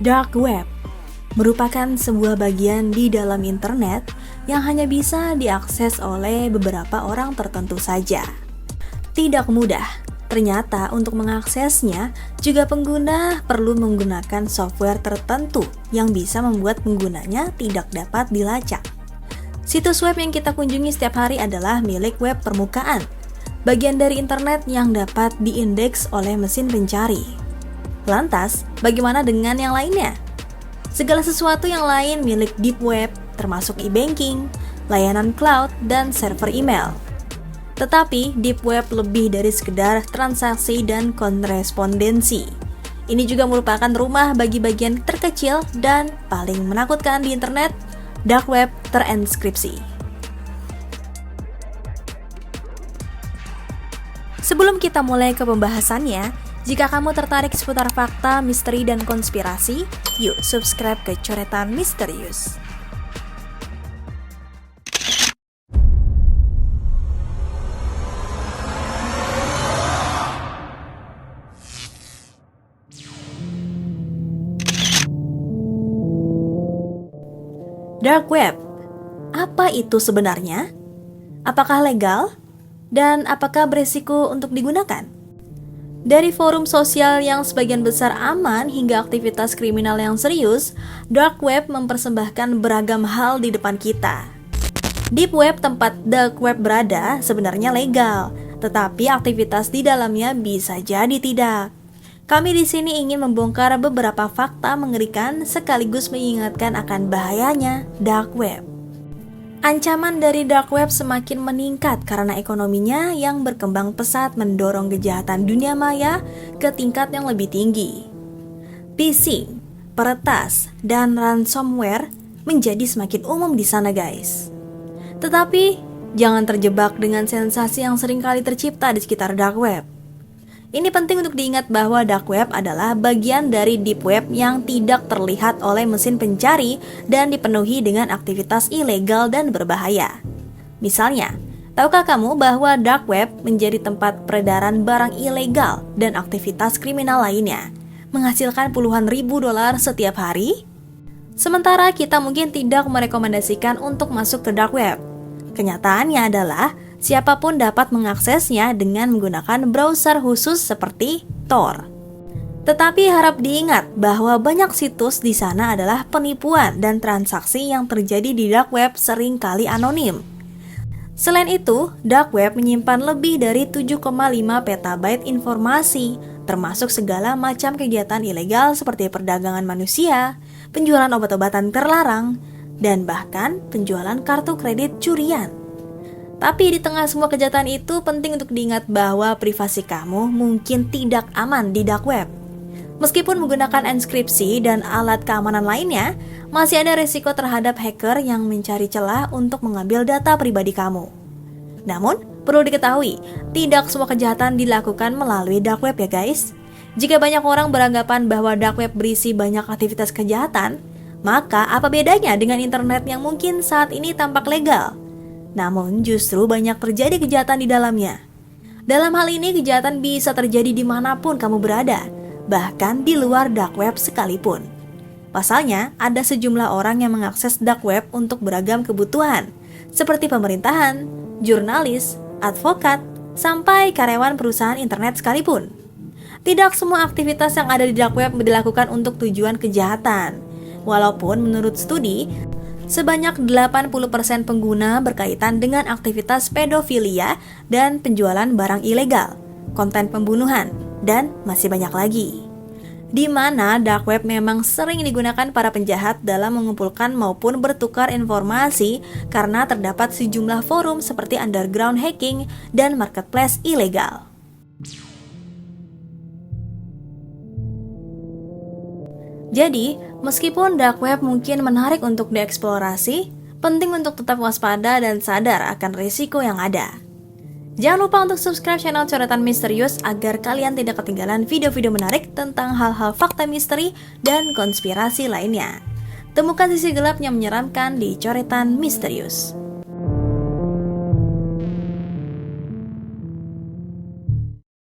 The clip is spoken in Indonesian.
Dark Web merupakan sebuah bagian di dalam internet yang hanya bisa diakses oleh beberapa orang tertentu saja. Tidak mudah, ternyata untuk mengaksesnya juga pengguna perlu menggunakan software tertentu yang bisa membuat penggunanya tidak dapat dilacak. Situs web yang kita kunjungi setiap hari adalah milik web permukaan, bagian dari internet yang dapat diindeks oleh mesin pencari. Lantas, bagaimana dengan yang lainnya? Segala sesuatu yang lain milik deep web, termasuk e-banking, layanan cloud, dan server email. Tetapi, deep web lebih dari sekedar transaksi dan korespondensi. Ini juga merupakan rumah bagi bagian terkecil dan paling menakutkan di internet, dark web terenskripsi. Sebelum kita mulai ke pembahasannya, jika kamu tertarik seputar fakta, misteri, dan konspirasi, yuk subscribe ke Coretan Misterius. Dark Web, apa itu sebenarnya? Apakah legal? Dan apakah beresiko untuk digunakan? Dari forum sosial yang sebagian besar aman hingga aktivitas kriminal yang serius, Dark Web mempersembahkan beragam hal di depan kita. Deep Web, tempat Dark Web berada, sebenarnya legal, tetapi aktivitas di dalamnya bisa jadi tidak. Kami di sini ingin membongkar beberapa fakta mengerikan sekaligus mengingatkan akan bahayanya Dark Web. Ancaman dari Dark Web semakin meningkat karena ekonominya yang berkembang pesat mendorong kejahatan dunia maya ke tingkat yang lebih tinggi. Phishing, peretas, dan ransomware menjadi semakin umum di sana, guys. Tetapi, jangan terjebak dengan sensasi yang sering kali tercipta di sekitar Dark Web. Ini penting untuk diingat bahwa Dark Web adalah bagian dari Deep Web yang tidak terlihat oleh mesin pencari dan dipenuhi dengan aktivitas ilegal dan berbahaya. Misalnya, tahukah kamu bahwa Dark Web menjadi tempat peredaran barang ilegal dan aktivitas kriminal lainnya, menghasilkan puluhan ribu dolar setiap hari? Sementara kita mungkin tidak merekomendasikan untuk masuk ke Dark Web. Kenyataannya adalah siapapun dapat mengaksesnya dengan menggunakan browser khusus seperti Tor. Tetapi harap diingat bahwa banyak situs di sana adalah penipuan dan transaksi yang terjadi di Dark Web sering kali anonim. Selain itu, Dark Web menyimpan lebih dari 7,5 petabyte informasi, termasuk segala macam kegiatan ilegal seperti perdagangan manusia, penjualan obat-obatan terlarang, dan bahkan penjualan kartu kredit curian. Tapi di tengah semua kejahatan itu, penting untuk diingat bahwa privasi kamu mungkin tidak aman di Dark Web. Meskipun menggunakan enskripsi dan alat keamanan lainnya, masih ada risiko terhadap hacker yang mencari celah untuk mengambil data pribadi kamu. Namun, perlu diketahui, tidak semua kejahatan dilakukan melalui Dark Web ya guys. Jika banyak orang beranggapan bahwa Dark Web berisi banyak aktivitas kejahatan, maka apa bedanya dengan internet yang mungkin saat ini tampak legal? Namun justru banyak terjadi kejahatan di dalamnya. Dalam hal ini kejahatan bisa terjadi dimanapun kamu berada, bahkan di luar Dark Web sekalipun. Pasalnya, ada sejumlah orang yang mengakses Dark Web untuk beragam kebutuhan, seperti pemerintahan, jurnalis, advokat, sampai karyawan perusahaan internet sekalipun. Tidak semua aktivitas yang ada di Dark Web dilakukan untuk tujuan kejahatan. Walaupun menurut studi, sebanyak 80% pengguna berkaitan dengan aktivitas pedofilia dan penjualan barang ilegal, konten pembunuhan, dan masih banyak lagi. Di mana Dark Web memang sering digunakan para penjahat dalam mengumpulkan maupun bertukar informasi karena terdapat sejumlah forum seperti underground hacking dan marketplace ilegal. Jadi, meskipun Dark Web mungkin menarik untuk dieksplorasi, penting untuk tetap waspada dan sadar akan risiko yang ada. Jangan lupa untuk subscribe channel Coretan Misterius agar kalian tidak ketinggalan video-video menarik tentang hal-hal fakta misteri dan konspirasi lainnya. Temukan sisi gelap yang menyeramkan di Coretan Misterius.